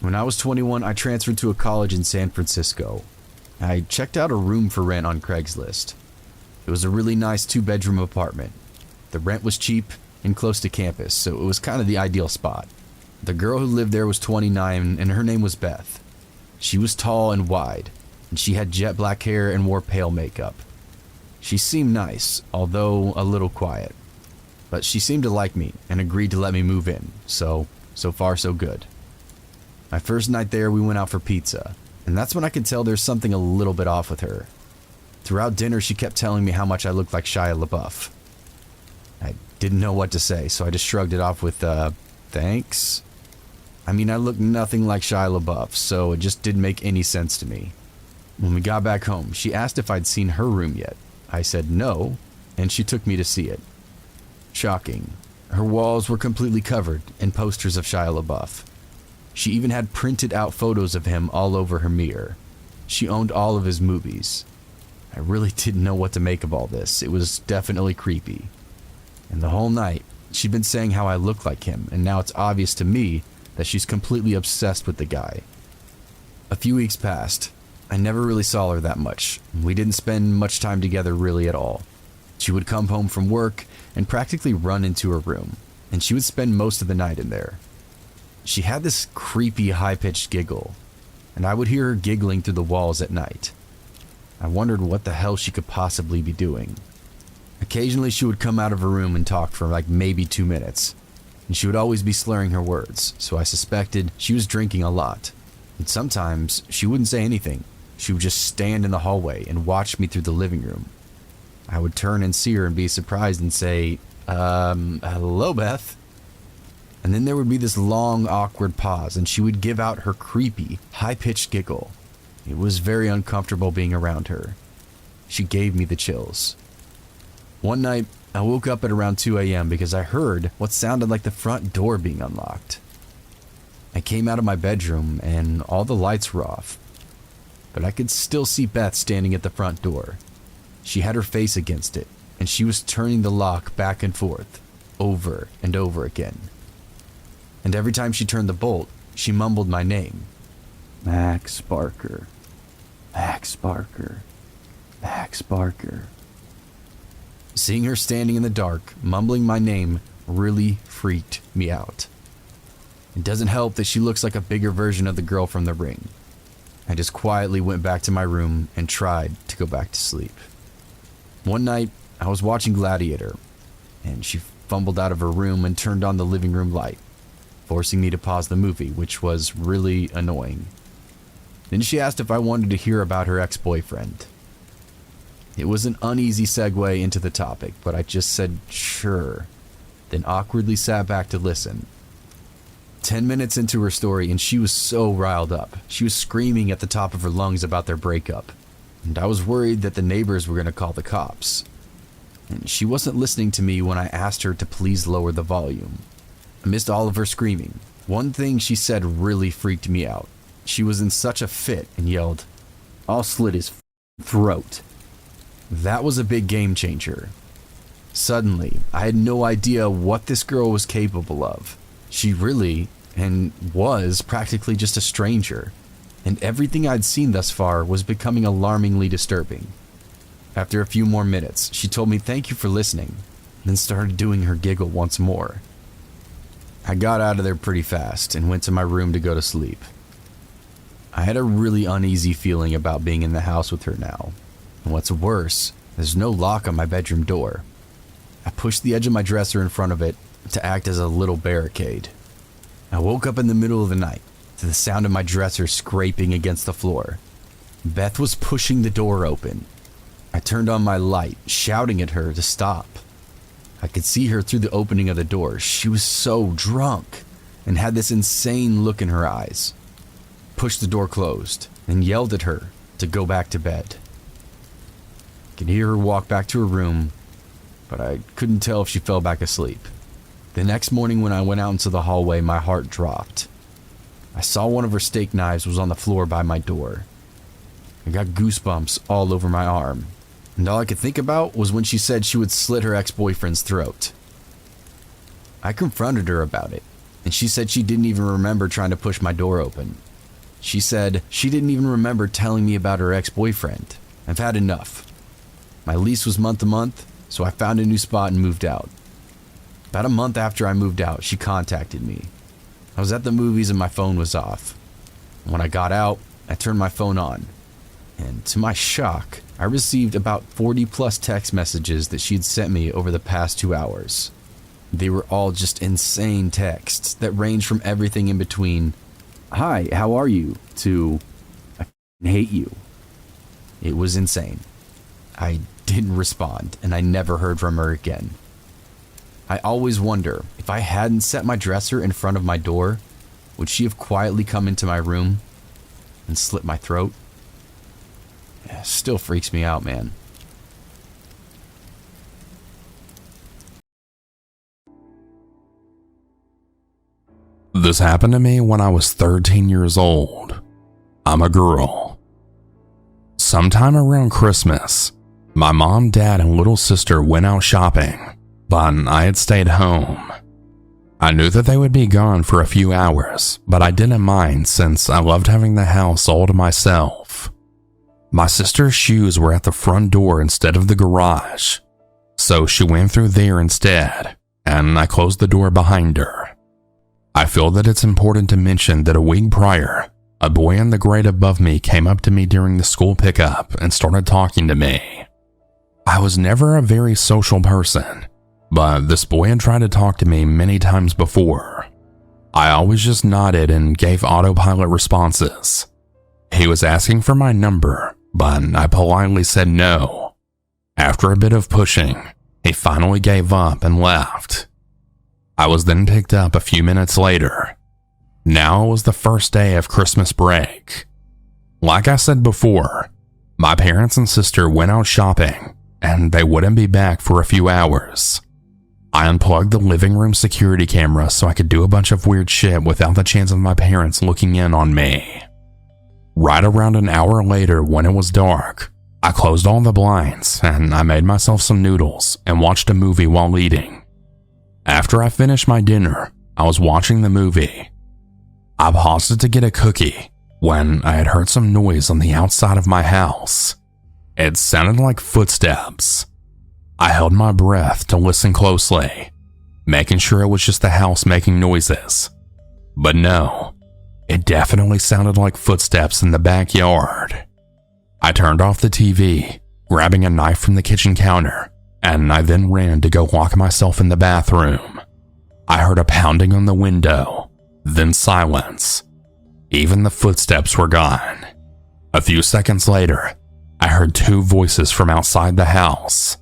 When I was 21, I transferred to a college in San Francisco. I checked out a room for rent on Craigslist. It was a really nice 2-bedroom apartment. The rent was cheap and close to campus, so it was kind of the ideal spot. The girl who lived there was 29 and her name was Beth. She was tall and wide, and she had jet black hair and wore pale makeup. She seemed nice, although a little quiet. But she seemed to like me and agreed to let me move in, so far so good. My first night there, we went out for pizza, and that's when I could tell there's something a little bit off with her. Throughout dinner, she kept telling me how much I looked like Shia LaBeouf. I didn't know what to say, so I just shrugged it off with, thanks? I mean, I looked nothing like Shia LaBeouf, so it just didn't make any sense to me. When we got back home, she asked if I'd seen her room yet. I said no, and she took me to see it. Shocking. Her walls were completely covered in posters of Shia LaBeouf. She even had printed out photos of him all over her mirror. She owned all of his movies. I really didn't know what to make of all this. It was definitely creepy. And the whole night, she'd been saying how I look like him, and now it's obvious to me that she's completely obsessed with the guy. A few weeks passed. I never really saw her that much. We didn't spend much time together really at all. She would come home from work and practically run into her room, and she would spend most of the night in there. She had this creepy high-pitched giggle, and I would hear her giggling through the walls at night. I wondered what the hell she could possibly be doing. Occasionally she would come out of her room and talk for like maybe 2 minutes, and she would always be slurring her words, so I suspected she was drinking a lot. And sometimes she wouldn't say anything. She would just stand in the hallway and watch me through the living room. I would turn and see her and be surprised and say, hello, Beth. And then there would be this long, awkward pause, and she would give out her creepy, high-pitched giggle. It was very uncomfortable being around her. She gave me the chills. One night, I woke up at around 2 a.m. because I heard what sounded like the front door being unlocked. I came out of my bedroom, and all the lights were off. But I could still see Beth standing at the front door. She had her face against it, and she was turning the lock back and forth, over and over again. And every time she turned the bolt, she mumbled my name. Max Barker. Max Barker. Max Barker. Seeing her standing in the dark, mumbling my name, really freaked me out. It doesn't help that she looks like a bigger version of the girl from The Ring. I just quietly went back to my room and tried to go back to sleep. One night, I was watching Gladiator, and she fumbled out of her room and turned on the living room light, forcing me to pause the movie, which was really annoying. Then she asked if I wanted to hear about her ex-boyfriend. It was an uneasy segue into the topic, but I just said sure, then awkwardly sat back to listen. 10 minutes into her story, and she was so riled up. She was screaming at the top of her lungs about their breakup, and I was worried that the neighbors were going to call the cops. And she wasn't listening to me when I asked her to please lower the volume. Amidst all of her screaming, one thing she said really freaked me out. She was in such a fit and yelled, "I'll slit his throat." That was a big game changer. Suddenly, I had no idea what this girl was capable of. She really, and was practically just a stranger, and everything I'd seen thus far was becoming alarmingly disturbing. After a few more minutes, she told me thank you for listening, then started doing her giggle once more. I got out of there pretty fast and went to my room to go to sleep. I had a really uneasy feeling about being in the house with her now, and what's worse, there's no lock on my bedroom door. I pushed the edge of my dresser in front of it to act as a little barricade. I woke up in the middle of the night to the sound of my dresser scraping against the floor. Beth was pushing the door open. I turned on my light, shouting at her to stop. I could see her through the opening of the door. She was so drunk and had this insane look in her eyes. Pushed the door closed and yelled at her to go back to bed. I could hear her walk back to her room, but I couldn't tell if she fell back asleep. The next morning when I went out into the hallway, my heart dropped. I saw one of her steak knives was on the floor by my door. I got goosebumps all over my arm, and all I could think about was when she said she would slit her ex-boyfriend's throat. I confronted her about it, and she said she didn't even remember trying to push my door open. She said she didn't even remember telling me about her ex-boyfriend. I've had enough. My lease was month to month, so I found a new spot and moved out. About a month after I moved out, she contacted me. I was at the movies and my phone was off. When I got out, I turned my phone on, and to my shock, I received about 40 plus text messages that she'd sent me over the past 2 hours. They were all just insane texts that ranged from everything in between, "Hi, how are you?" to "I f***ing hate you." It was insane. I didn't respond, and I never heard from her again. I always wonder, if I hadn't set my dresser in front of my door, would she have quietly come into my room and slit my throat? It still freaks me out, man. This happened to me when I was 13 years old. I'm a girl. Sometime around Christmas, my mom, dad, and little sister went out shopping, but I had stayed home. I knew that they would be gone for a few hours, but I didn't mind since I loved having the house all to myself. My sister's shoes were at the front door instead of the garage, so she went through there instead, and I closed the door behind her. I feel that it's important to mention that a week prior, a boy in the grade above me came up to me during the school pickup and started talking to me. I was never a very social person, but this boy had tried to talk to me many times before. I always just nodded and gave autopilot responses. He was asking for my number, but I politely said no. After a bit of pushing, he finally gave up and left. I was then picked up a few minutes later. Now it was the first day of Christmas break. Like I said before, my parents and sister went out shopping, and they wouldn't be back for a few hours. I unplugged the living room security camera so I could do a bunch of weird shit without the chance of my parents looking in on me. Right around an hour later, when it was dark, I closed all the blinds and I made myself some noodles and watched a movie while eating. After I finished my dinner, I was watching the movie. I paused it to get a cookie when I had heard some noise on the outside of my house. It sounded like footsteps. I held my breath to listen closely, making sure it was just the house making noises. But no, it definitely sounded like footsteps in the backyard. I turned off the TV, grabbing a knife from the kitchen counter, and I then ran to go lock myself in the bathroom. I heard a pounding on the window, then silence. Even the footsteps were gone. A few seconds later, I heard two voices from outside the house,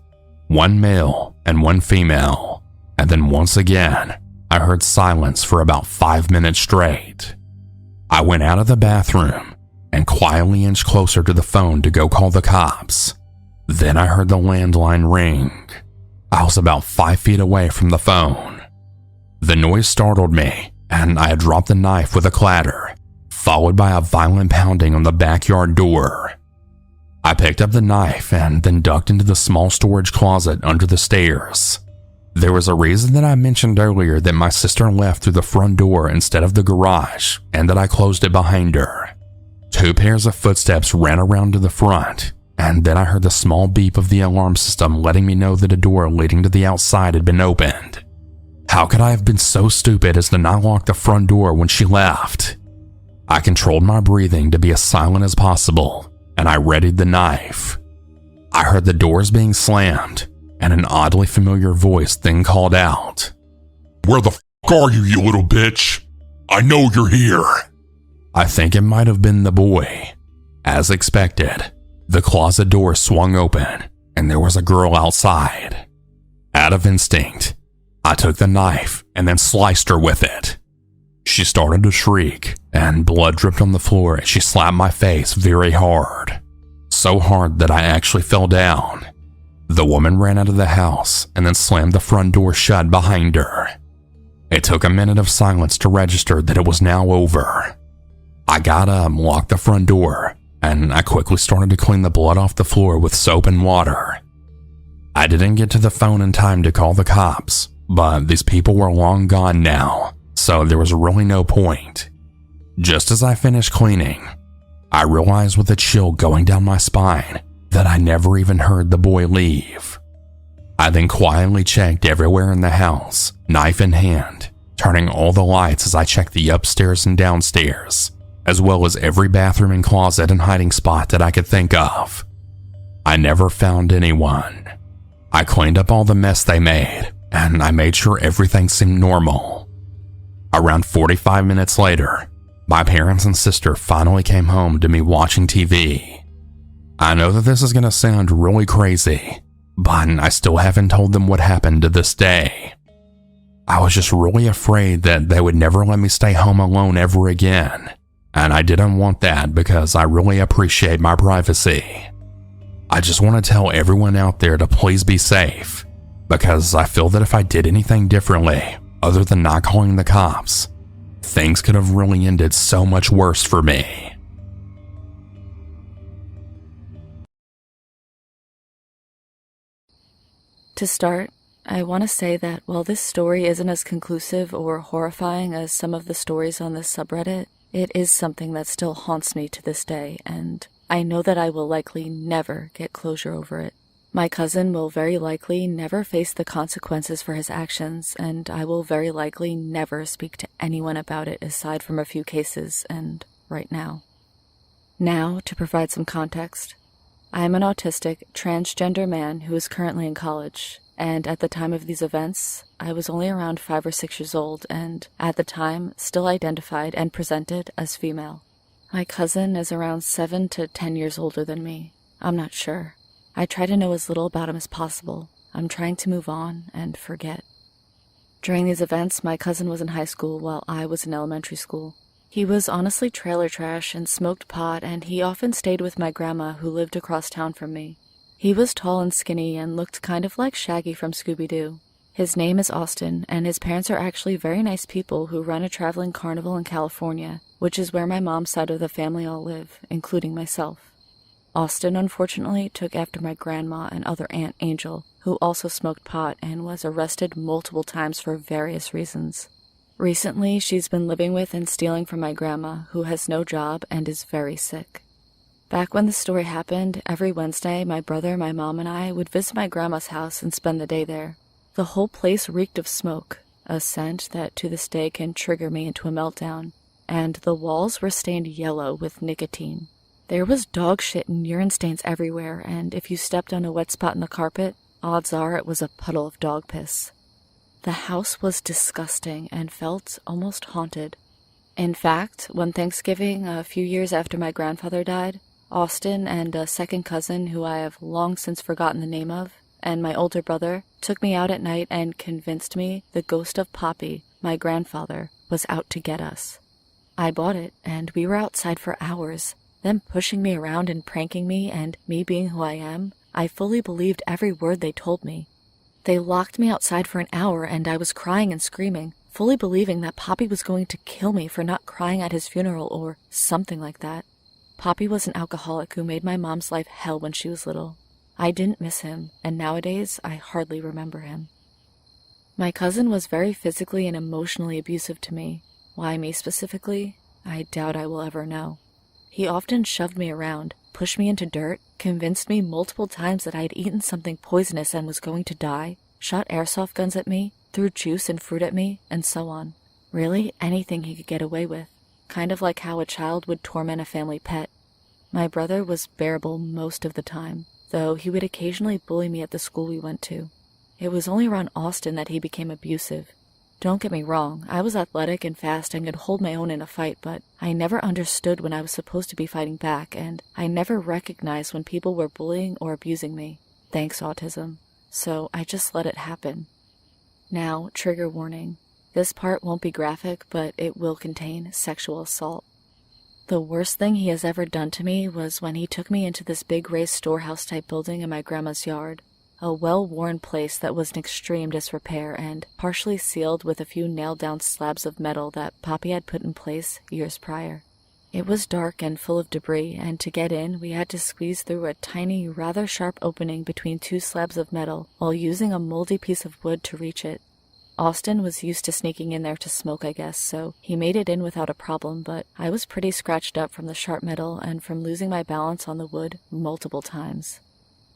one male and one female, and then once again, I heard silence for about 5 minutes straight. I went out of the bathroom and quietly inched closer to the phone to go call the cops. Then I heard the landline ring. I was about 5 feet away from the phone. The noise startled me, and I had dropped the knife with a clatter, followed by a violent pounding on the backyard door. I picked up the knife and then ducked into the small storage closet under the stairs. There was a reason that I mentioned earlier that my sister left through the front door instead of the garage, and that I closed it behind her. 2 pairs of footsteps ran around to the front, and then I heard the small beep of the alarm system letting me know that a door leading to the outside had been opened. How could I have been so stupid as to not lock the front door when she left? I controlled my breathing to be as silent as possible, and I readied the knife. I heard the doors being slammed, and an oddly familiar voice then called out, "Where the f*** are you, you little bitch? I know you're here." I think it might have been the boy. As expected, the closet door swung open, and there was a girl outside. Out of instinct, I took the knife and then sliced her with it. She started to shriek, and blood dripped on the floor as she slapped my face very hard. So hard that I actually fell down. The woman ran out of the house and then slammed the front door shut behind her. It took a minute of silence to register that it was now over. I got up, locked the front door, and I quickly started to clean the blood off the floor with soap and water. I didn't get to the phone in time to call the cops, but these people were long gone now, so there was really no point. Just as I finished cleaning, I realized with a chill going down my spine that I never even heard the boy leave. I then quietly checked everywhere in the house, knife in hand, turning all the lights as I checked the upstairs and downstairs, as well as every bathroom and closet and hiding spot that I could think of. I never found anyone. I cleaned up all the mess they made, and I made sure everything seemed normal. Around 45 minutes later, my parents and sister finally came home to me watching TV. I know that this is going to sound really crazy, but I still haven't told them what happened to this day. I was just really afraid that they would never let me stay home alone ever again, and I didn't want that because I really appreciate my privacy. I just want to tell everyone out there to please be safe, because I feel that if I did anything differently, other than not calling the cops, things could have really ended so much worse for me. To start, I want to say that while this story isn't as conclusive or horrifying as some of the stories on this subreddit, it is something that still haunts me to this day, and I know that I will likely never get closure over it. My cousin will very likely never face the consequences for his actions, and I will very likely never speak to anyone about it aside from a few cases, and right now. Now, to provide some context, I am an autistic, transgender man who is currently in college, and at the time of these events, I was only around 5 or 6 years old, and at the time, still identified and presented as female. My cousin is around 7 to 10 years older than me. I'm not sure. I try to know as little about him as possible. I'm trying to move on and forget. During these events, my cousin was in high school while I was in elementary school. He was honestly trailer trash and smoked pot, and he often stayed with my grandma who lived across town from me. He was tall and skinny and looked kind of like Shaggy from Scooby-Doo. His name is Austin, and his parents are actually very nice people who run a traveling carnival in California, which is where my mom's side of the family all live, including myself. Austin, unfortunately, took after my grandma and other Aunt Angel, who also smoked pot and was arrested multiple times for various reasons. Recently, she's been living with and stealing from my grandma, who has no job and is very sick. Back when the story happened, every Wednesday, my brother, my mom, and I would visit my grandma's house and spend the day there. The whole place reeked of smoke, a scent that to this day can trigger me into a meltdown, and the walls were stained yellow with nicotine. There was dog shit and urine stains everywhere, and if you stepped on a wet spot in the carpet, odds are it was a puddle of dog piss. The house was disgusting and felt almost haunted. In fact, one Thanksgiving, a few years after my grandfather died, Austin and a second cousin who I have long since forgotten the name of, and my older brother, took me out at night and convinced me the ghost of Poppy, my grandfather, was out to get us. I bought it, and we were outside for hours, them pushing me around and pranking me, and me being who I am, I fully believed every word they told me. They locked me outside for an hour, and I was crying and screaming, fully believing that Poppy was going to kill me for not crying at his funeral or something like that. Poppy was an alcoholic who made my mom's life hell when she was little. I didn't miss him, and nowadays I hardly remember him. My cousin was very physically and emotionally abusive to me. Why me specifically? I doubt I will ever know. He often shoved me around, pushed me into dirt, convinced me multiple times that I had eaten something poisonous and was going to die, shot airsoft guns at me, threw juice and fruit at me, and so on. Really, anything he could get away with. Kind of like how a child would torment a family pet. My brother was bearable most of the time, though he would occasionally bully me at the school we went to. It was only around Austin that he became abusive. Don't get me wrong, I was athletic and fast and could hold my own in a fight, but I never understood when I was supposed to be fighting back, and I never recognized when people were bullying or abusing me. Thanks, autism. So I just let it happen. Now, trigger warning. This part won't be graphic, but it will contain sexual assault. The worst thing he has ever done to me was when he took me into this big raised storehouse-type building in my grandma's yard. A well-worn place that was in extreme disrepair and partially sealed with a few nailed-down slabs of metal that Poppy had put in place years prior. It was dark and full of debris, and to get in, we had to squeeze through a tiny, rather sharp opening between two slabs of metal while using a moldy piece of wood to reach it. Austin was used to sneaking in there to smoke, I guess, so he made it in without a problem, but I was pretty scratched up from the sharp metal and from losing my balance on the wood multiple times.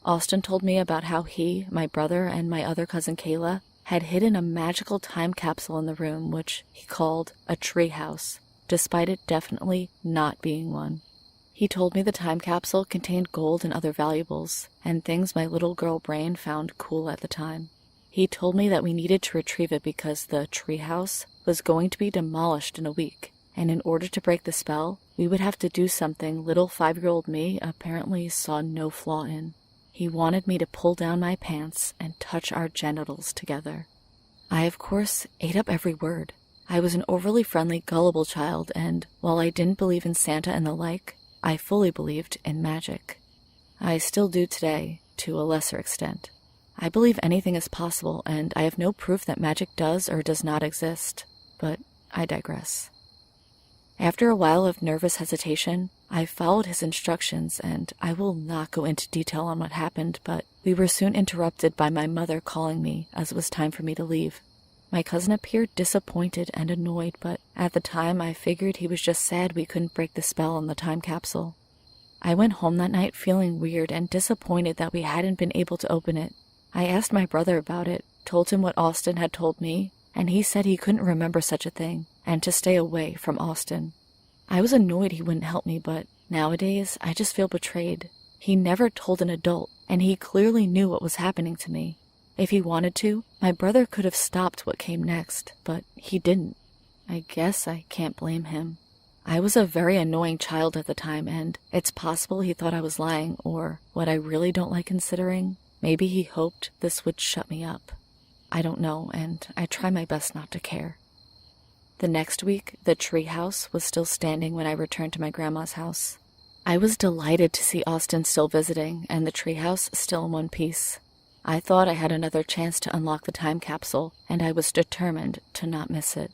Austin told me about how he, my brother, and my other cousin Kayla had hidden a magical time capsule in the room, which he called a treehouse, despite it definitely not being one. He told me the time capsule contained gold and other valuables, and things my little girl brain found cool at the time. He told me that we needed to retrieve it because the treehouse was going to be demolished in a week, and in order to break the spell, we would have to do something little 5-year-old me apparently saw no flaw in. He wanted me to pull down my pants and touch our genitals together. I, of course, ate up every word. I was an overly friendly, gullible child, and while I didn't believe in Santa and the like, I fully believed in magic. I still do today, to a lesser extent. I believe anything is possible, and I have no proof that magic does or does not exist, but I digress. After a while of nervous hesitation, I followed his instructions, and I will not go into detail on what happened, but we were soon interrupted by my mother calling me as it was time for me to leave. My cousin appeared disappointed and annoyed, but at the time I figured he was just sad we couldn't break the spell on the time capsule. I went home that night feeling weird and disappointed that we hadn't been able to open it. I asked my brother about it, told him what Austin had told me, and he said he couldn't remember such a thing, and to stay away from Austin. I was annoyed he wouldn't help me, but nowadays I just feel betrayed. He never told an adult, and he clearly knew what was happening to me. If he wanted to, my brother could have stopped what came next, but he didn't. I guess I can't blame him. I was a very annoying child at the time, and it's possible he thought I was lying, or what I really don't like considering, maybe he hoped this would shut me up. I don't know, and I try my best not to care. The next week, the treehouse was still standing when I returned to my grandma's house. I was delighted to see Austin still visiting, and the treehouse still in one piece. I thought I had another chance to unlock the time capsule, and I was determined to not miss it.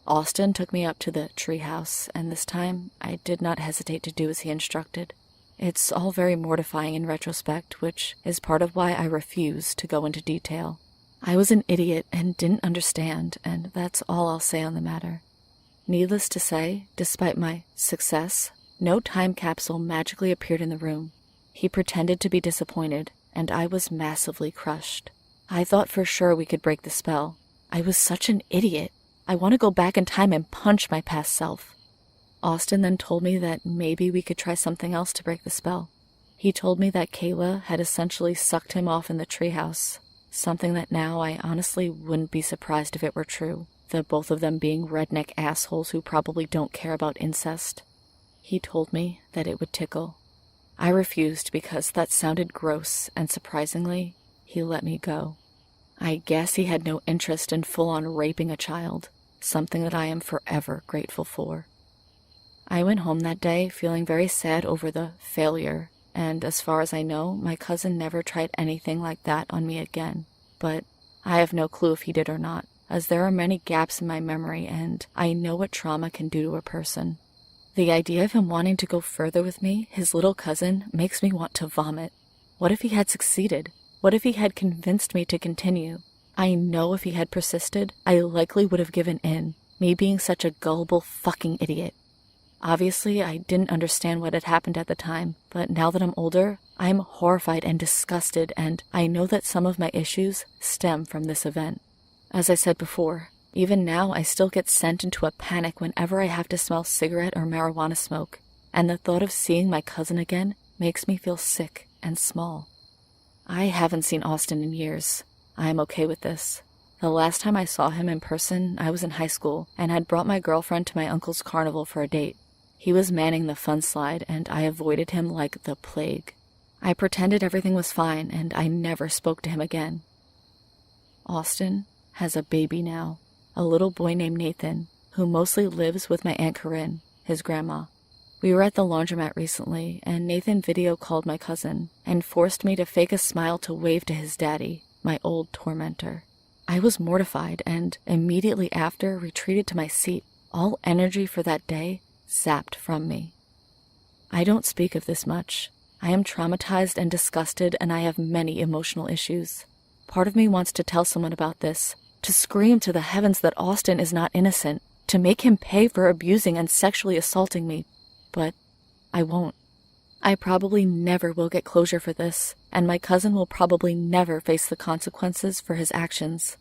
Austin took me up to the treehouse, and this time I did not hesitate to do as he instructed. It's all very mortifying in retrospect, which is part of why I refuse to go into detail. I was an idiot and didn't understand, and that's all I'll say on the matter. Needless to say, despite my success, no time capsule magically appeared in the room. He pretended to be disappointed, and I was massively crushed. I thought for sure we could break the spell. I was such an idiot. I want to go back in time and punch my past self. Austin then told me that maybe we could try something else to break the spell. He told me that Kayla had essentially sucked him off in the treehouse, something that now I honestly wouldn't be surprised if it were true, the both of them being redneck assholes who probably don't care about incest. He told me that it would tickle. I refused because that sounded gross, and surprisingly, he let me go. I guess he had no interest in full-on raping a child, something that I am forever grateful for. I went home that day feeling very sad over the failure, and as far as I know, my cousin never tried anything like that on me again. But I have no clue if he did or not, as there are many gaps in my memory, and I know what trauma can do to a person. The idea of him wanting to go further with me, his little cousin, makes me want to vomit. What if he had succeeded? What if he had convinced me to continue? I know if he had persisted, I likely would have given in, me being such a gullible fucking idiot. Obviously, I didn't understand what had happened at the time, but now that I'm older, I'm horrified and disgusted, and I know that some of my issues stem from this event. As I said before, even now I still get sent into a panic whenever I have to smell cigarette or marijuana smoke, and the thought of seeing my cousin again makes me feel sick and small. I haven't seen Austin in years. I am okay with this. The last time I saw him in person, I was in high school and had brought my girlfriend to my uncle's carnival for a date. He was manning the fun slide, and I avoided him like the plague. I pretended everything was fine, and I never spoke to him again. Austin has a baby now. A little boy named Nathan, who mostly lives with my Aunt Corinne, his grandma. We were at the laundromat recently, and Nathan video called my cousin and forced me to fake a smile to wave to his daddy, my old tormentor. I was mortified and immediately after retreated to my seat, all energy for that day zapped from me. I don't speak of this much. I am traumatized and disgusted, and I have many emotional issues. Part of me wants to tell someone about this, to scream to the heavens that Austin is not innocent, to make him pay for abusing and sexually assaulting me, but I won't. I probably never will get closure for this, and my cousin will probably never face the consequences for his actions.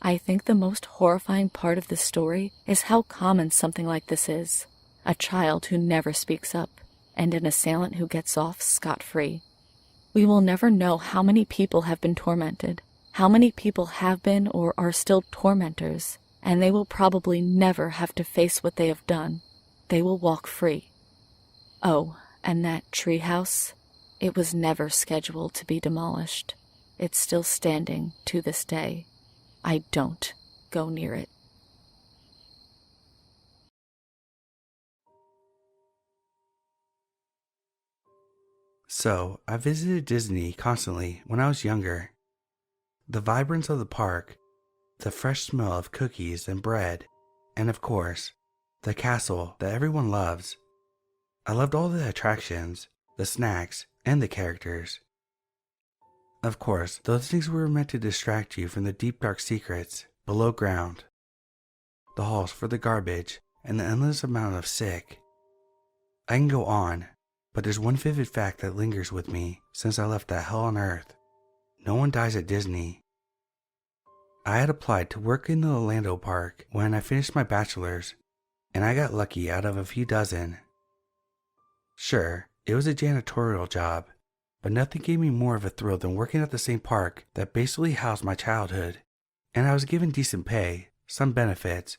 I think the most horrifying part of this story is how common something like this is. A child who never speaks up, and an assailant who gets off scot-free. We will never know how many people have been tormented, how many people have been or are still tormentors, and they will probably never have to face what they have done. They will walk free. Oh, and that treehouse, it was never scheduled to be demolished. It's still standing to this day. I don't go near it. So, I visited Disney constantly when I was younger. The vibrance of the park, the fresh smell of cookies and bread, and of course, the castle that everyone loves. I loved all the attractions, the snacks, and the characters. Of course, those things were meant to distract you from the deep dark secrets below ground, the halls for the garbage, and the endless amount of sick. I can go on, but there's one vivid fact that lingers with me since I left that hell on earth. No one dies at Disney. I had applied to work in the Orlando park when I finished my bachelor's, and I got lucky out of a few dozen. Sure, it was a janitorial job, but nothing gave me more of a thrill than working at the same park that basically housed my childhood. And I was given decent pay, some benefits,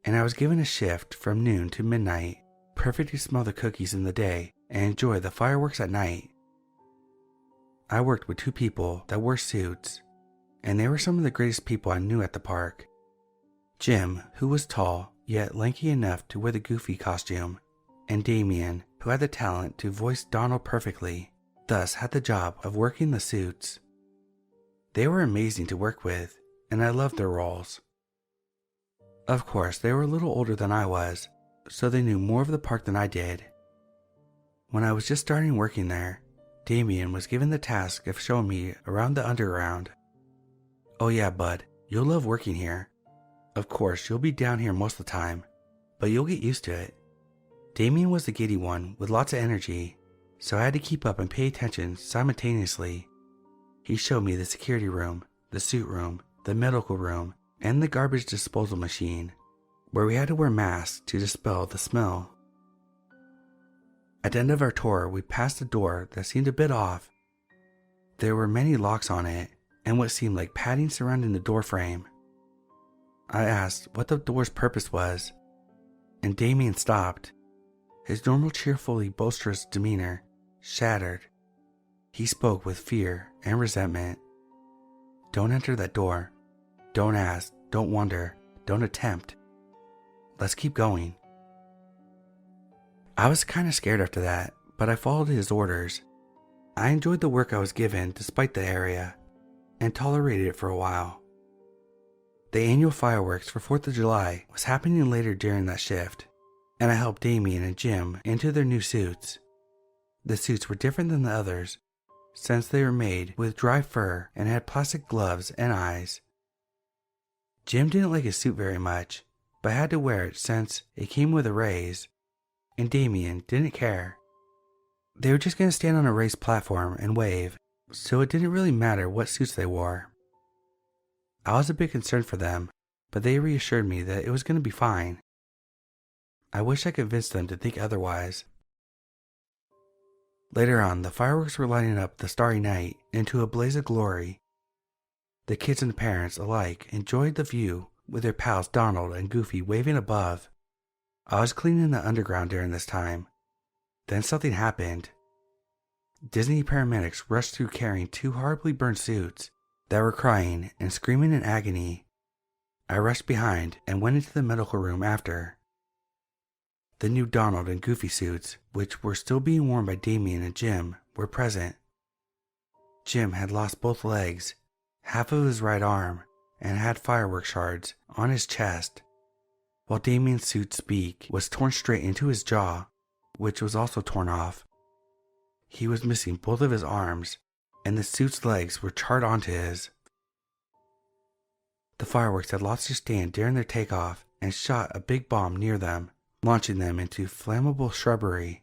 and I was given a shift from noon to midnight, perfect to smell the cookies in the day and enjoy the fireworks at night. I worked with 2 people that wore suits, and they were some of the greatest people I knew at the park. Jim, who was tall, yet lanky enough to wear the Goofy costume, and Damien, who had the talent to voice Donald perfectly, thus had the job of working the suits. They were amazing to work with, and I loved their roles. Of course, they were a little older than I was, so they knew more of the park than I did. When I was just starting working there, Damien was given the task of showing me around the underground. "Oh yeah, bud, you'll love working here. Of course, you'll be down here most of the time, but you'll get used to it." Damien was the giddy one with lots of energy, so I had to keep up and pay attention simultaneously. He showed me the security room, the suit room, the medical room, and the garbage disposal machine, where we had to wear masks to dispel the smell. At the end of our tour, we passed a door that seemed a bit off. There were many locks on it, and what seemed like padding surrounding the door frame. I asked what the door's purpose was, and Damien stopped. His normal cheerfully boisterous demeanor shattered. He spoke with fear and resentment. "Don't enter that door. Don't ask, don't wonder, don't attempt. Let's keep going." I was kind of scared after that, but I followed his orders. I enjoyed the work I was given despite the area, and tolerated it for a while. The annual fireworks for 4th of July was happening later during that shift, and I helped Damien and Jim into their new suits. The suits were different than the others, since they were made with dry fur and had plastic gloves and eyes. Jim didn't like his suit very much, but had to wear it since it came with a raise, and Damien didn't care. They were just going to stand on a raised platform and wave, so it didn't really matter what suits they wore. I was a bit concerned for them, but they reassured me that it was going to be fine. I wish I convinced them to think otherwise. Later on, the fireworks were lighting up the starry night into a blaze of glory. The kids and parents alike enjoyed the view with their pals Donald and Goofy waving above. I was cleaning the underground during this time. Then something happened. Disney paramedics rushed through carrying 2 horribly burned suits that were crying and screaming in agony. I rushed behind and went into the medical room after. The new Donald and Goofy suits, which were still being worn by Damien and Jim, were present. Jim had lost both legs, half of his right arm, and had fireworks shards on his chest, while Damien's suit's beak was torn straight into his jaw, which was also torn off. He was missing both of his arms, and the suit's legs were charred onto his. The fireworks had lost their stand during their takeoff and shot a big bomb near them, launching them into flammable shrubbery.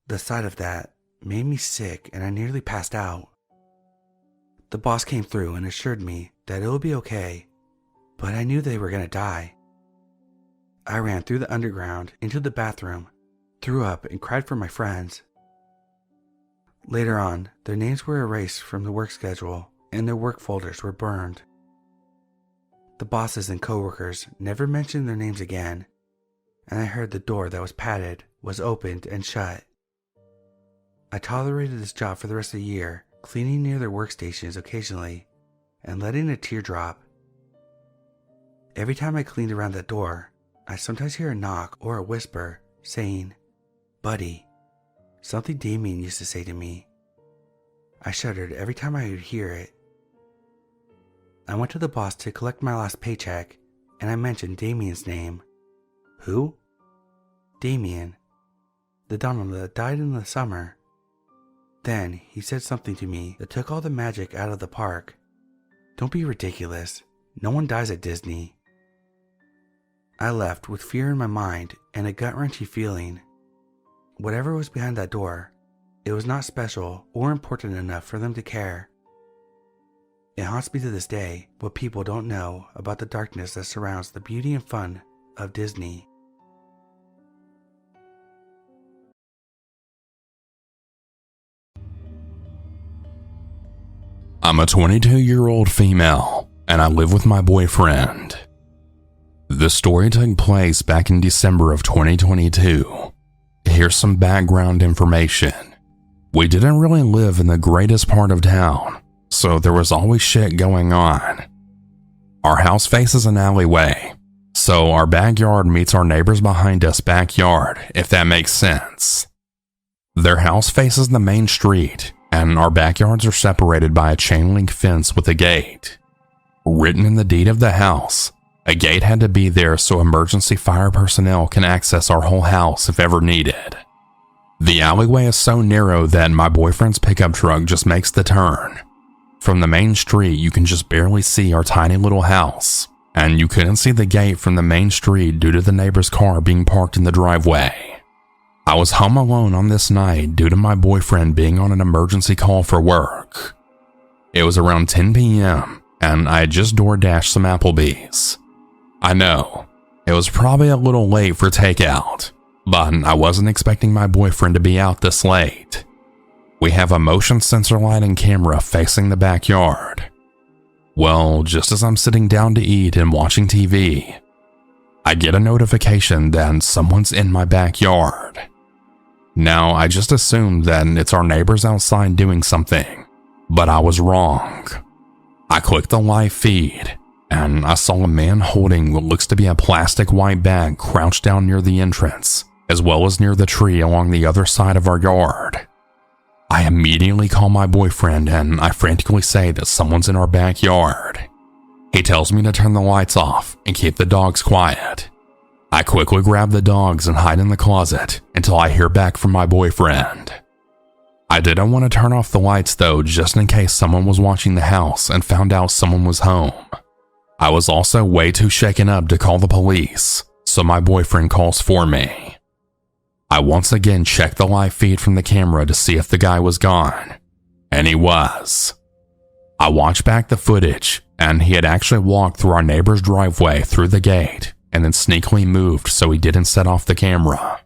The sight of that made me sick and I nearly passed out. The boss came through and assured me that it would be okay, but I knew they were going to die. I ran through the underground into the bathroom, threw up and cried for my friends. Later on, their names were erased from the work schedule and their work folders were burned. The bosses and coworkers never mentioned their names again, and I heard the door that was padded was opened and shut. I tolerated this job for the rest of the year, cleaning near their workstations occasionally and letting a tear drop. Every time I cleaned around that door, I sometimes hear a knock or a whisper saying, "Buddy," something Damien used to say to me. I shuddered every time I would hear it. I went to the boss to collect my last paycheck, and I mentioned Damien's name. Who? Damien, the Donald that died in the summer. Then he said something to me that took all the magic out of the park. Don't be ridiculous. No one dies at Disney. I left with fear in my mind and a gut-wrenching feeling. Whatever was behind that door, it was not special or important enough for them to care. It haunts me to this day what people don't know about the darkness that surrounds the beauty and fun of Disney. I'm a 22-year-old female, and I live with my boyfriend. The story took place back in December of 2022. Here's some background information. We didn't really live in the greatest part of town, so there was always shit going on. Our house faces an alleyway, so our backyard meets our neighbors behind us backyard, if that makes sense. Their house faces the main street, and our backyards are separated by a chain link fence with a gate. Written in the deed of the house, a gate had to be there so emergency fire personnel can access our whole house if ever needed. The alleyway is so narrow that my boyfriend's pickup truck just makes the turn. From the main street, you can just barely see our tiny little house, and you couldn't see the gate from the main street due to the neighbor's car being parked in the driveway. I was home alone on this night due to my boyfriend being on an emergency call for work. It was around 10 p.m., and I had just DoorDashed some Applebee's. I know, it was probably a little late for takeout, but I wasn't expecting my boyfriend to be out this late. We have a motion sensor light and camera facing the backyard. Well, just as I'm sitting down to eat and watching TV, I get a notification that someone's in my backyard. Now, I just assumed that it's our neighbors outside doing something, but I was wrong. I clicked the live feed, and I saw a man holding what looks to be a plastic white bag crouched down near the entrance, as well as near the tree along the other side of our yard. I immediately call my boyfriend and I frantically say that someone's in our backyard. He tells me to turn the lights off and keep the dogs quiet. I quickly grab the dogs and hide in the closet until I hear back from my boyfriend. I didn't want to turn off the lights though, just in case someone was watching the house and found out someone was home. I was also way too shaken up to call the police, so my boyfriend calls for me. I once again checked the live feed from the camera to see if the guy was gone, and he was. I watched back the footage, and he had actually walked through our neighbor's driveway through the gate and then sneakily moved so he didn't set off the camera.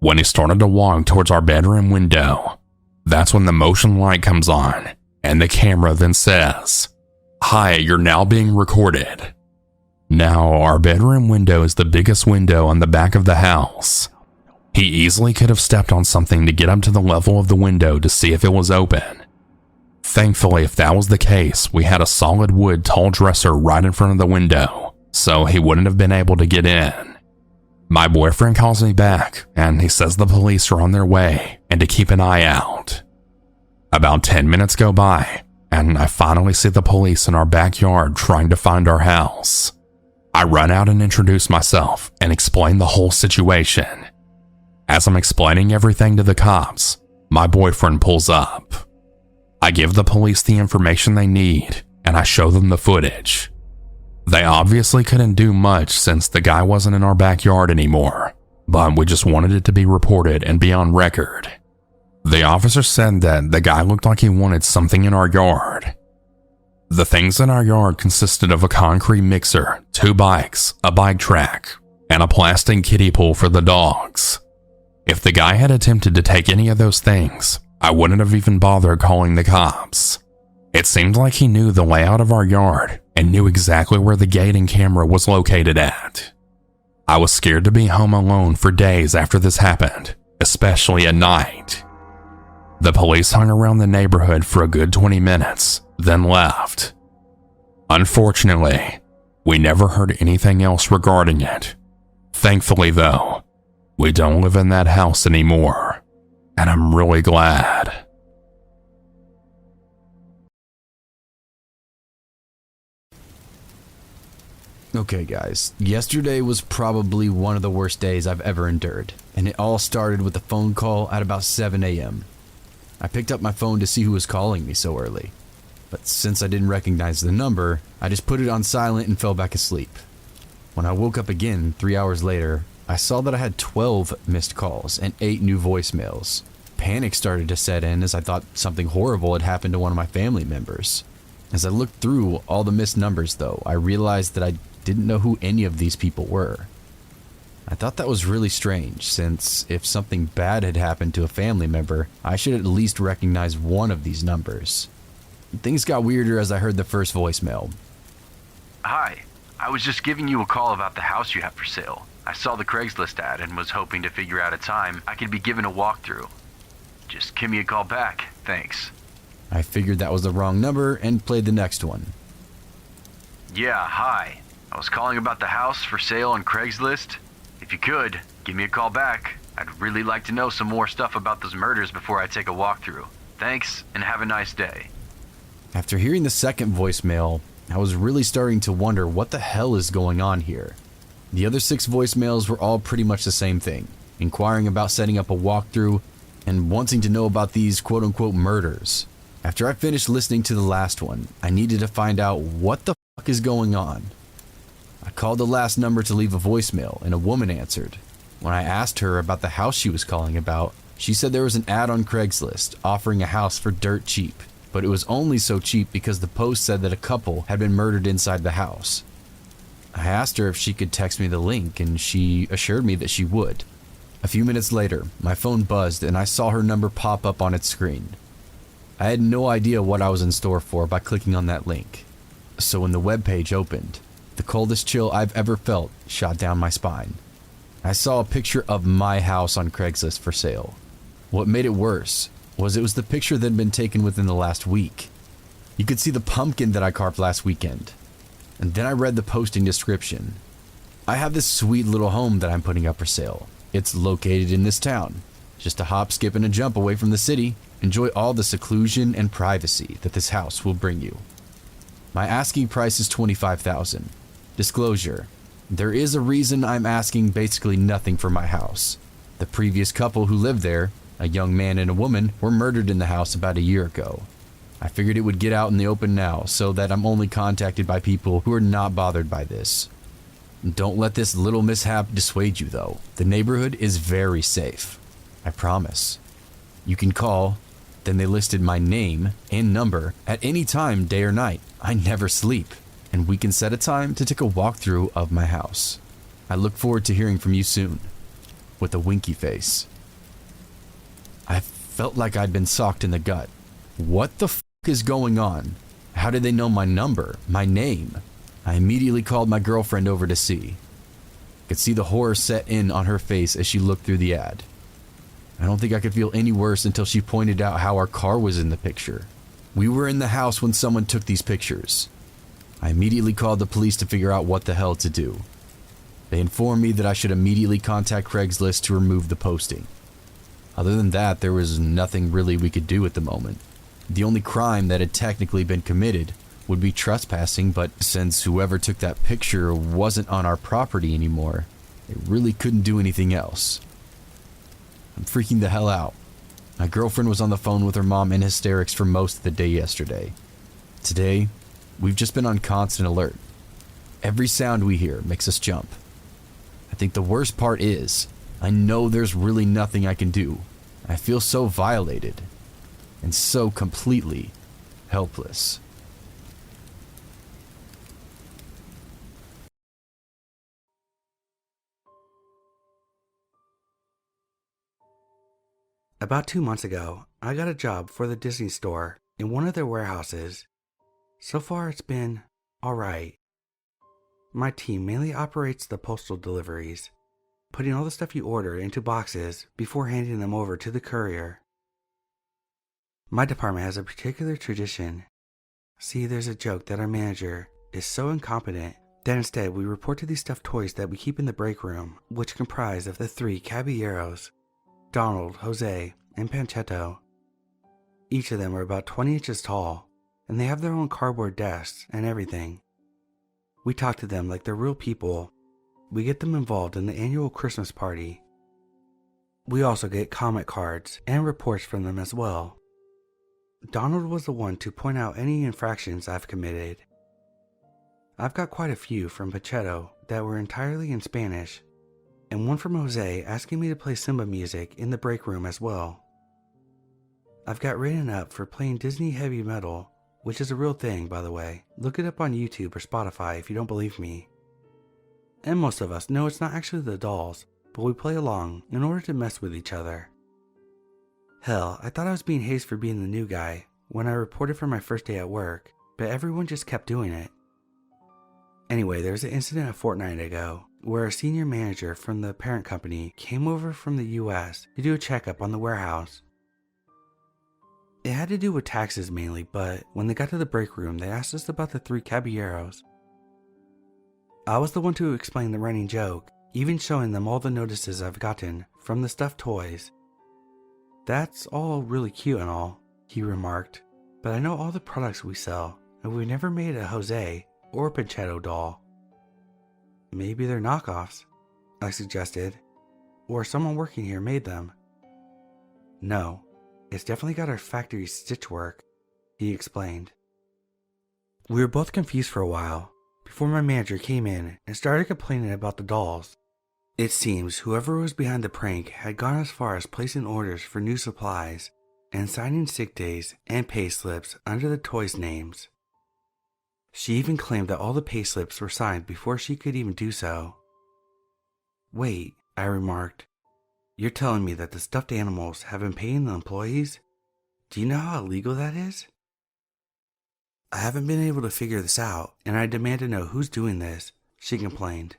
When he started to walk towards our bedroom window, that's when the motion light comes on, and the camera then says, "Hi, you're now being recorded." Now, our bedroom window is the biggest window on the back of the house. He easily could have stepped on something to get up to the level of the window to see if it was open. Thankfully, if that was the case, we had a solid wood tall dresser right in front of the window, so he wouldn't have been able to get in. My boyfriend calls me back, and he says the police are on their way and to keep an eye out. About 10 minutes go by, and I finally see the police in our backyard trying to find our house. I run out and introduce myself and explain the whole situation. As I'm explaining everything to the cops, my boyfriend pulls up. I give the police the information they need, and I show them the footage. They obviously couldn't do much since the guy wasn't in our backyard anymore, but we just wanted it to be reported and be on record. The officer said that the guy looked like he wanted something in our yard. The things in our yard consisted of a concrete mixer, 2 bikes, a bike track, and a plastic kiddie pool for the dogs. If the guy had attempted to take any of those things, I wouldn't have even bothered calling the cops. It seemed like he knew the layout of our yard and knew exactly where the gate and camera was located at. I was scared to be home alone for days after this happened, especially at night. The police hung around the neighborhood for a good 20 minutes, then left. Unfortunately, we never heard anything else regarding it. Thankfully, though, we don't live in that house anymore, and I'm really glad. Okay guys, yesterday was probably one of the worst days I've ever endured, and it all started with a phone call at about 7 a.m. I picked up my phone to see who was calling me so early, but since I didn't recognize the number, I just put it on silent and fell back asleep. When I woke up again 3 hours later, I saw that I had 12 missed calls and 8 new voicemails. Panic started to set in as I thought something horrible had happened to one of my family members. As I looked through all the missed numbers though, I realized that I didn't know who any of these people were. I thought that was really strange, since if something bad had happened to a family member, I should at least recognize one of these numbers. Things got weirder as I heard the first voicemail. Hi, I was just giving you a call about the house you have for sale. I saw the Craigslist ad and was hoping to figure out a time I could be given a walkthrough. Just give me a call back, thanks. I figured that was the wrong number and played the next one. Yeah, hi. I was calling about the house for sale on Craigslist. If you could, give me a call back. I'd really like to know some more stuff about those murders before I take a walkthrough. Thanks, and have a nice day. After hearing the second voicemail, I was really starting to wonder what the hell is going on here. The other 6 voicemails were all pretty much the same thing, inquiring about setting up a walkthrough and wanting to know about these quote-unquote murders. After I finished listening to the last one, I needed to find out what the fuck is going on. I called the last number to leave a voicemail and a woman answered. When I asked her about the house she was calling about, she said there was an ad on Craigslist offering a house for dirt cheap, but it was only so cheap because the post said that a couple had been murdered inside the house. I asked her if she could text me the link and she assured me that she would. A few minutes later, my phone buzzed and I saw her number pop up on its screen. I had no idea what I was in store for by clicking on that link. So when the webpage opened, the coldest chill I've ever felt shot down my spine. I saw a picture of my house on Craigslist for sale. What made it worse was it was the picture that had been taken within the last week. You could see the pumpkin that I carved last weekend. And then I read the posting description. I have this sweet little home that I'm putting up for sale. It's located in this town. Just a hop, skip, and a jump away from the city. Enjoy all the seclusion and privacy that this house will bring you. My asking price is $25,000. Disclosure, there is a reason I'm asking basically nothing for my house. The previous couple who lived there, a young man and a woman, were murdered in the house about a year ago. I figured it would get out in the open now so that I'm only contacted by people who are not bothered by this. Don't let this little mishap dissuade you though. The neighborhood is very safe. I promise. You can call. Then they listed my name and number at any time, day or night. I never sleep. And we can set a time to take a walkthrough of my house. I look forward to hearing from you soon. With a winky face. I felt like I'd been socked in the gut. What the f*** is going on? How did they know my number, my name? I immediately called my girlfriend over to see. I could see the horror set in on her face as she looked through the ad. I don't think I could feel any worse until she pointed out how our car was in the picture. We were in the house when someone took these pictures. I immediately called the police to figure out what the hell to do. They informed me that I should immediately contact Craigslist to remove the posting. Other than that, there was nothing really we could do at the moment. The only crime that had technically been committed would be trespassing, but since whoever took that picture wasn't on our property anymore, they really couldn't do anything else. I'm freaking the hell out. My girlfriend was on the phone with her mom in hysterics for most of the day yesterday. Today, we've just been on constant alert. Every sound we hear makes us jump. I think the worst part is, I know there's really nothing I can do. I feel so violated and so completely helpless. About 2 months ago, I got a job for the Disney store in one of their warehouses. So far, it's been alright. My team mainly operates the postal deliveries, putting all the stuff you order into boxes before handing them over to the courier. My department has a particular tradition. See, there's a joke that our manager is so incompetent that instead we report to these stuffed toys that we keep in the break room, which comprise of the 3 caballeros, Donald, Jose, and Panchetto. Each of them are about 20 inches tall, and they have their own cardboard desks and everything. We talk to them like they're real people. We get them involved in the annual Christmas party. We also get comment cards and reports from them as well. Donald was the one to point out any infractions I've committed. I've got quite a few from Panchetto that were entirely in Spanish, and one from Jose asking me to play Simba music in the break room as well. I've got written up for playing Disney heavy metal, which is a real thing, by the way. Look it up on YouTube or Spotify if you don't believe me. And most of us know it's not actually the dolls, but we play along in order to mess with each other. Hell, I thought I was being hazed for being the new guy when I reported for my first day at work, but everyone just kept doing it. Anyway, there was an incident a fortnight ago where a senior manager from the parent company came over from the US to do a checkup on the warehouse. It had to do with taxes mainly, but when they got to the break room, they asked us about the 3 caballeros. I was the one to explain the running joke, even showing them all the notices I've gotten from the stuffed toys. That's all really cute and all, he remarked, but I know all the products we sell, and we've never made a Jose or Panchetto doll. Maybe they're knockoffs, I suggested, or someone working here made them. No, it's definitely got our factory stitch work, he explained. We were both confused for a while, before my manager came in and started complaining about the dolls. It seems whoever was behind the prank had gone as far as placing orders for new supplies and signing sick days and pay slips under the toys' names. She even claimed that all the pay slips were signed before she could even do so. Wait, I remarked. You're telling me that the stuffed animals have been paying the employees? Do you know how illegal that is? I haven't been able to figure this out, and I demand to know who's doing this, she complained.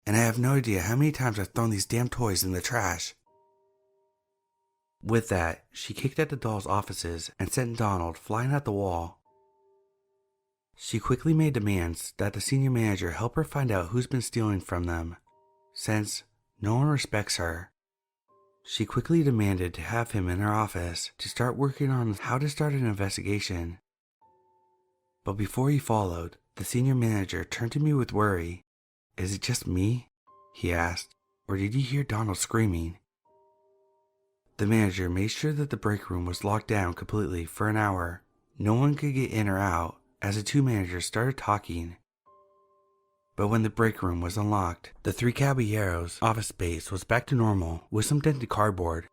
And I have no idea how many times I've thrown these damn toys in the trash. With that, she kicked at the dolls' offices and sent Donald flying at the wall. She quickly made demands that the senior manager help her find out who's been stealing from them, since no one respects her. She quickly demanded to have him in her office to start working on how to start an investigation. But before he followed, the senior manager turned to me with worry. Is it just me? He asked, or did you hear Donald screaming? The manager made sure that the break room was locked down completely for an hour. No one could get in or out as the 2 managers started talking. But when the break room was unlocked, the 3 caballeros' office space was back to normal with some dented cardboard.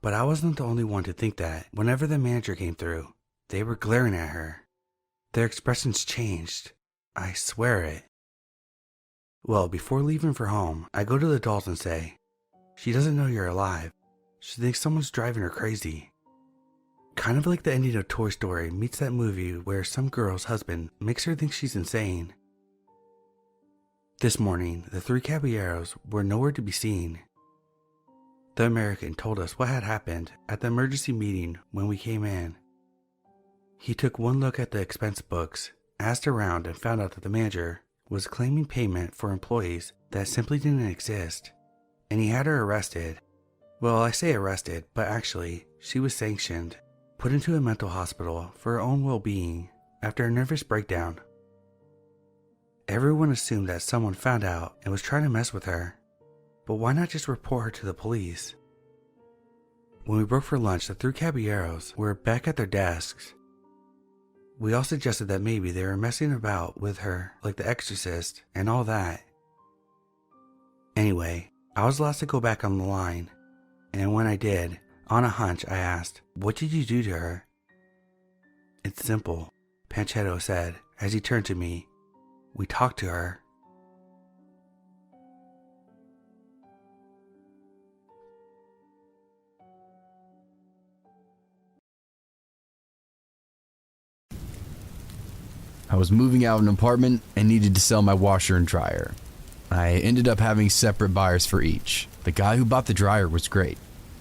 But I wasn't the only one to think that. Whenever the manager came through, they were glaring at her. Their expressions changed. I swear it. Well, before leaving for home, I go to the dolls and say, she doesn't know you're alive. She thinks someone's driving her crazy. Kind of like the ending of Toy Story meets that movie where some girl's husband makes her think she's insane. This morning, the 3 caballeros were nowhere to be seen. The American told us what had happened at the emergency meeting when we came in. He took one look at the expense books, asked around, and found out that the manager was claiming payment for employees that simply didn't exist, and he had her arrested. Well, I say arrested, but actually, she was sanctioned, put into a mental hospital for her own well-being after a nervous breakdown. Everyone assumed that someone found out and was trying to mess with her, but why not just report her to the police? When we broke for lunch, the 3 caballeros were back at their desks. We all suggested that maybe they were messing about with her like The Exorcist and all that. Anyway, I was last to go back on the line, and when I did, on a hunch I asked, "What did you do to her?" "It's simple," Panchetto said as he turned to me. "We talked to her." I was moving out of an apartment and needed to sell my washer and dryer. I ended up having separate buyers for each. The guy who bought the dryer was great.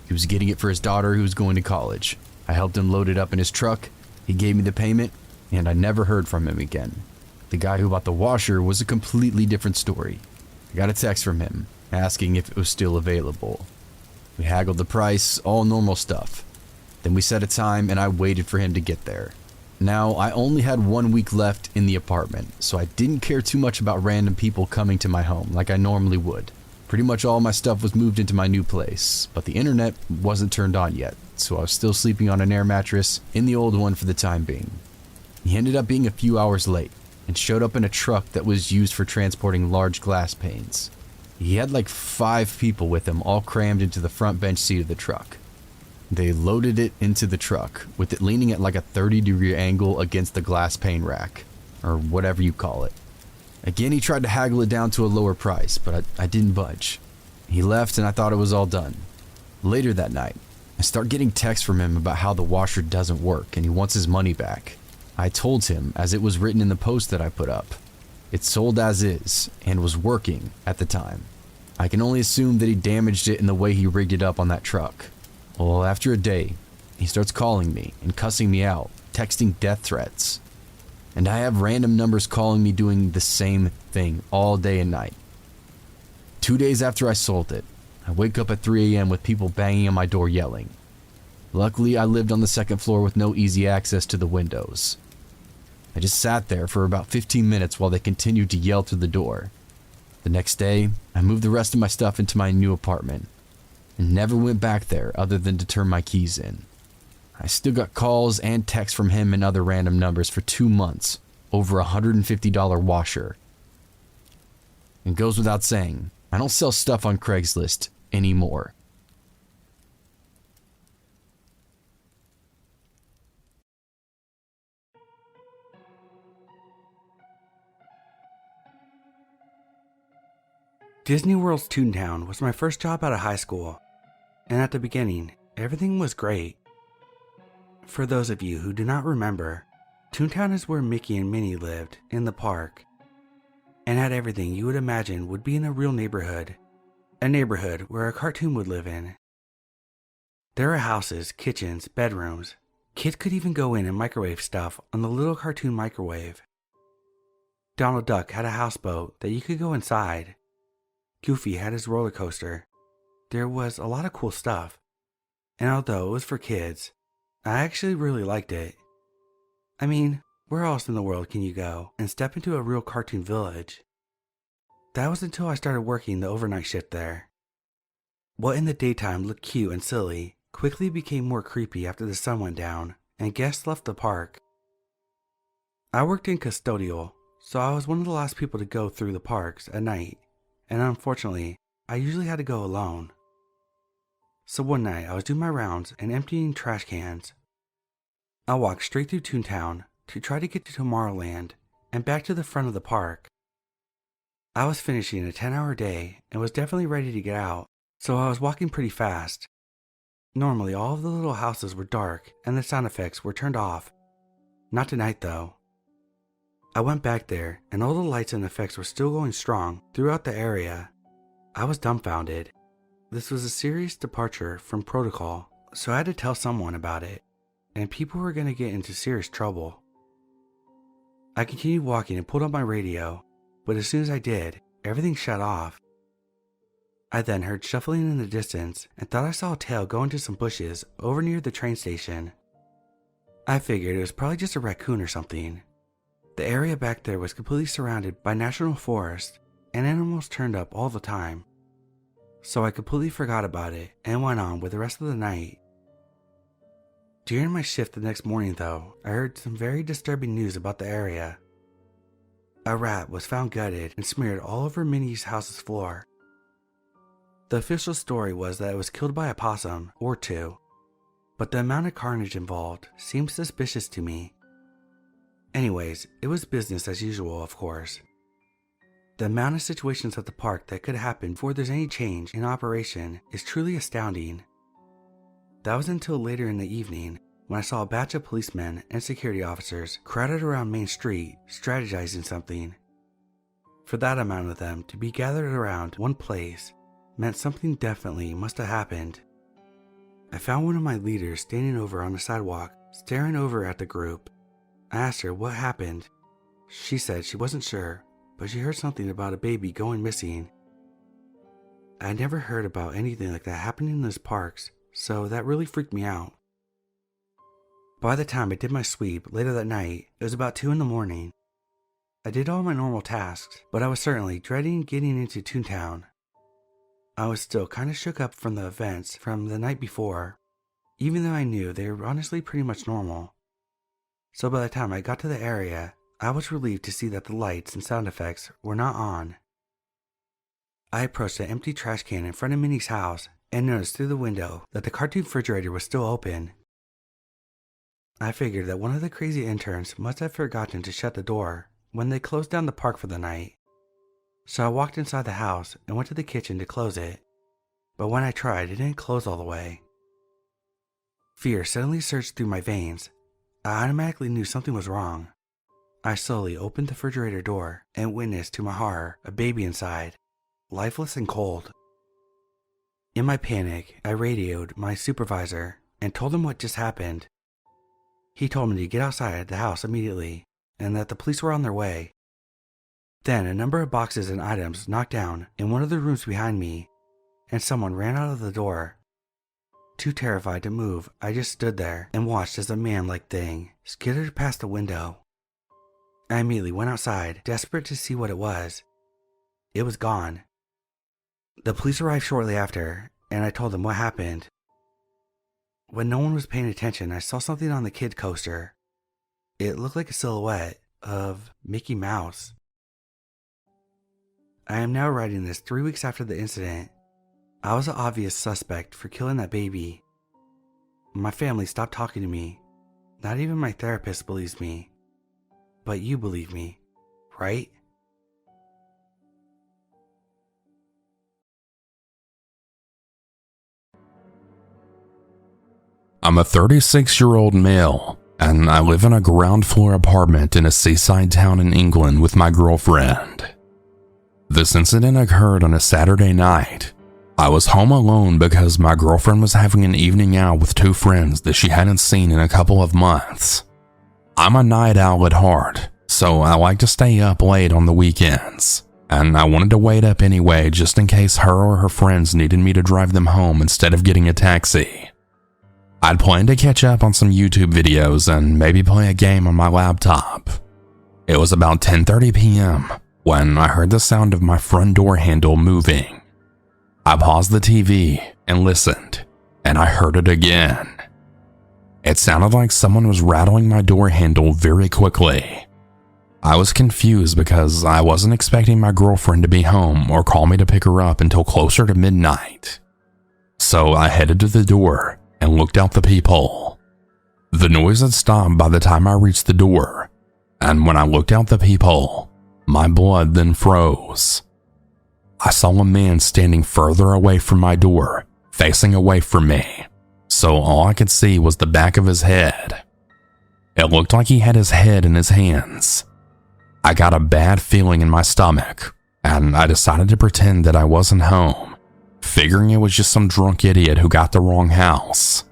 He was getting it for his daughter who was going to college. I helped him load it up in his truck. He gave me the payment, and I never heard from him again. The guy who bought the washer was a completely different story. I got a text from him asking if it was still available. We haggled the price, all normal stuff. Then we set a time and I waited for him to get there. Now, I only had 1 week left in the apartment, so I didn't care too much about random people coming to my home like I normally would. Pretty much all my stuff was moved into my new place, but the internet wasn't turned on yet, so I was still sleeping on an air mattress in the old one for the time being. He ended up being a few hours late and showed up in a truck that was used for transporting large glass panes. He had like 5 people with him, all crammed into the front bench seat of the truck. They loaded it into the truck, with it leaning at like a 30-degree angle against the glass pane rack, or whatever you call it. Again, he tried to haggle it down to a lower price, but I didn't budge. He left and I thought it was all done. Later that night, I start getting texts from him about how the washer doesn't work and he wants his money back. I told him, as it was written in the post that I put up. It sold as is and was working at the time. I can only assume that he damaged it in the way he rigged it up on that truck. Well, after a day, he starts calling me and cussing me out, texting death threats. And I have random numbers calling me doing the same thing all day and night. 2 days after I sold it, I wake up at 3 a.m. with people banging on my door yelling. Luckily, I lived on the second floor with no easy access to the windows. I just sat there for about 15 minutes while they continued to yell through the door. The next day, I moved the rest of my stuff into my new apartment and never went back there other than to turn my keys in. I still got calls and texts from him and other random numbers for 2 months over a $150 washer. It goes without saying, I don't sell stuff on Craigslist anymore. Disney World's Toontown was my first job out of high school, and at the beginning, everything was great. For those of you who do not remember, Toontown is where Mickey and Minnie lived in the park, and had everything you would imagine would be in a real neighborhood, a neighborhood where a cartoon would live in. There are houses, kitchens, bedrooms. Kids could even go in and microwave stuff on the little cartoon microwave. Donald Duck had a houseboat that you could go inside. Goofy had his roller coaster. There was a lot of cool stuff, and although it was for kids, I actually really liked it. I mean, where else in the world can you go and step into a real cartoon village? That was until I started working the overnight shift there. What in the daytime looked cute and silly quickly became more creepy after the sun went down and guests left the park. I worked in custodial, so I was one of the last people to go through the parks at night, and unfortunately, I usually had to go alone. So one night, I was doing my rounds and emptying trash cans. I walked straight through Toontown to try to get to Tomorrowland and back to the front of the park. I was finishing a 10-hour day and was definitely ready to get out, so I was walking pretty fast. Normally, all of the little houses were dark and the sound effects were turned off. Not tonight, though. I went back there and all the lights and effects were still going strong throughout the area. I was dumbfounded. This was a serious departure from protocol, so I had to tell someone about it, and people were going to get into serious trouble. I continued walking and pulled up my radio, but as soon as I did, everything shut off. I then heard shuffling in the distance and thought I saw a tail go into some bushes over near the train station. I figured it was probably just a raccoon or something. The area back there was completely surrounded by national forest, and animals turned up all the time. So I completely forgot about it and went on with the rest of the night. During my shift the next morning, though, I heard some very disturbing news about the area. A rat was found gutted and smeared all over Minnie's house's floor. The official story was that it was killed by a possum or two, but the amount of carnage involved seemed suspicious to me. Anyways, it was business as usual, of course. The amount of situations at the park that could happen before there's any change in operation is truly astounding. That was until later in the evening when I saw a batch of policemen and security officers crowded around Main Street strategizing something. For that amount of them to be gathered around one place meant something definitely must have happened. I found one of my leaders standing over on the sidewalk, staring over at the group. I asked her what happened. She said she wasn't sure, but she heard something about a baby going missing. I had never heard about anything like that happening in those parks, so that really freaked me out. By the time I did my sweep later that night, it was about 2 a.m. I did all my normal tasks, but I was certainly dreading getting into Toontown. I was still kind of shook up from the events from the night before, even though I knew they were honestly pretty much normal. So by the time I got to the area, I was relieved to see that the lights and sound effects were not on. I approached an empty trash can in front of Minnie's house and noticed through the window that the cartoon refrigerator was still open. I figured that one of the crazy interns must have forgotten to shut the door when they closed down the park for the night. So I walked inside the house and went to the kitchen to close it, but when I tried, it didn't close all the way. Fear suddenly surged through my veins. I automatically knew something was wrong. I slowly opened the refrigerator door and witnessed to my horror a baby inside, lifeless and cold. In my panic, I radioed my supervisor and told him what just happened. He told me to get outside the house immediately and that the police were on their way. Then a number of boxes and items knocked down in one of the rooms behind me, and someone ran out of the door. Too terrified to move, I just stood there and watched as a man-like thing skittered past the window. I immediately went outside, desperate to see what it was. It was gone. The police arrived shortly after, and I told them what happened. When no one was paying attention, I saw something on the kid coaster. It looked like a silhouette of Mickey Mouse. I am now writing this 3 weeks after the incident. I was an obvious suspect for killing that baby. My family stopped talking to me. Not even my therapist believes me. But you believe me, right? I'm a 36-year-old male, and I live in a ground floor apartment in a seaside town in England with my girlfriend. This incident occurred on a Saturday night. I was home alone because my girlfriend was having an evening out with 2 friends that she hadn't seen in a couple of months. I'm a night owl at heart, so I like to stay up late on the weekends, and I wanted to wait up anyway just in case her or her friends needed me to drive them home instead of getting a taxi. I'd planned to catch up on some YouTube videos and maybe play a game on my laptop. It was about 10:30 p.m. when I heard the sound of my front door handle moving. I paused the TV and listened, and I heard it again. It sounded like someone was rattling my door handle very quickly. I was confused because I wasn't expecting my girlfriend to be home or call me to pick her up until closer to midnight. So I headed to the door and looked out the peephole. The noise had stopped by the time I reached the door, and when I looked out the peephole, my blood then froze. I saw a man standing further away from my door, facing away from me, so all I could see was the back of his head. It looked like he had his head in his hands. I got a bad feeling in my stomach, and I decided to pretend that I wasn't home, figuring it was just some drunk idiot who got the wrong house.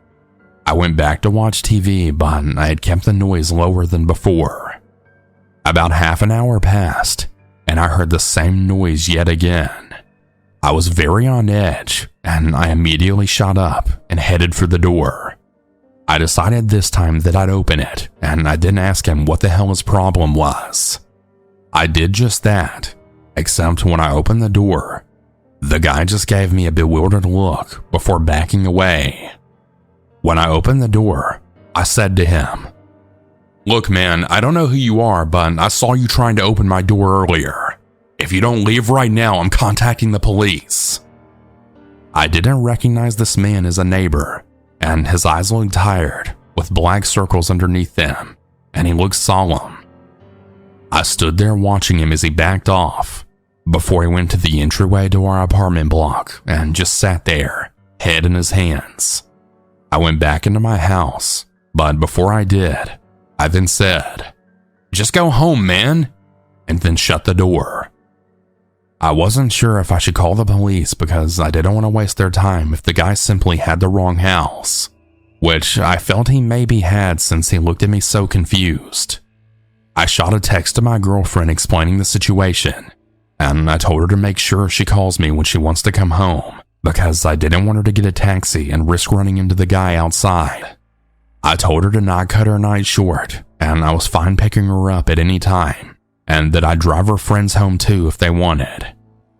I went back to watch TV, but I had kept the noise lower than before. About half an hour passed, and I heard the same noise yet again. I was very on edge, and I immediately shot up and headed for the door. I decided this time that I'd open it, and I didn't ask him what the hell his problem was. I did just that, except when I opened the door, the guy just gave me a bewildered look before backing away. When I opened the door, I said to him, "Look, man, I don't know who you are, but I saw you trying to open my door earlier. If you don't leave right now, I'm contacting the police." I didn't recognize this man as a neighbor, and his eyes looked tired, with black circles underneath them, and he looked solemn. I stood there watching him as he backed off, before he went to the entryway to our apartment block and just sat there, head in his hands. I went back into my house, but before I did, I then said, "Just go home, man," and then shut the door. I wasn't sure if I should call the police because I didn't want to waste their time if the guy simply had the wrong house, which I felt he maybe had since he looked at me so confused. I shot a text to my girlfriend explaining the situation, and I told her to make sure she calls me when she wants to come home because I didn't want her to get a taxi and risk running into the guy outside. I told her to not cut her night short, and I was fine picking her up at any time, and that I'd drive her friends home too if they wanted.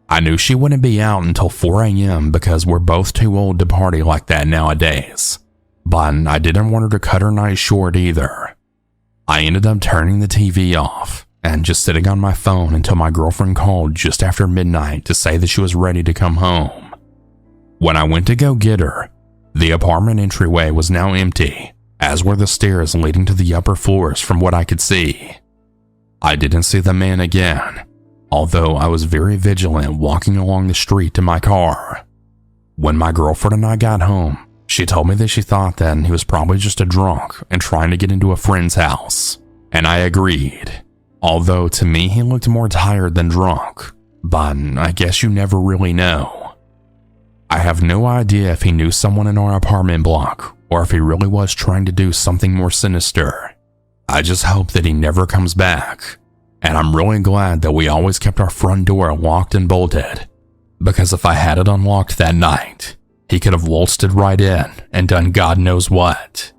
I knew she wouldn't be out until 4 a.m. because we're both too old to party like that nowadays, but I didn't want her to cut her night short either. I ended up turning the TV off and just sitting on my phone until my girlfriend called just after midnight to say that she was ready to come home. When I went to go get her, the apartment entryway was now empty, as were the stairs leading to the upper floors from what I could see. I didn't see the man again, although I was very vigilant walking along the street to my car. When my girlfriend and I got home, she told me that she thought that he was probably just a drunk and trying to get into a friend's house, and I agreed, although to me he looked more tired than drunk, but I guess you never really know. I have no idea if he knew someone in our apartment block or if he really was trying to do something more sinister. I just hope that he never comes back, and I'm really glad that we always kept our front door locked and bolted, because if I had it unlocked that night, he could have waltzed it right in and done God knows what.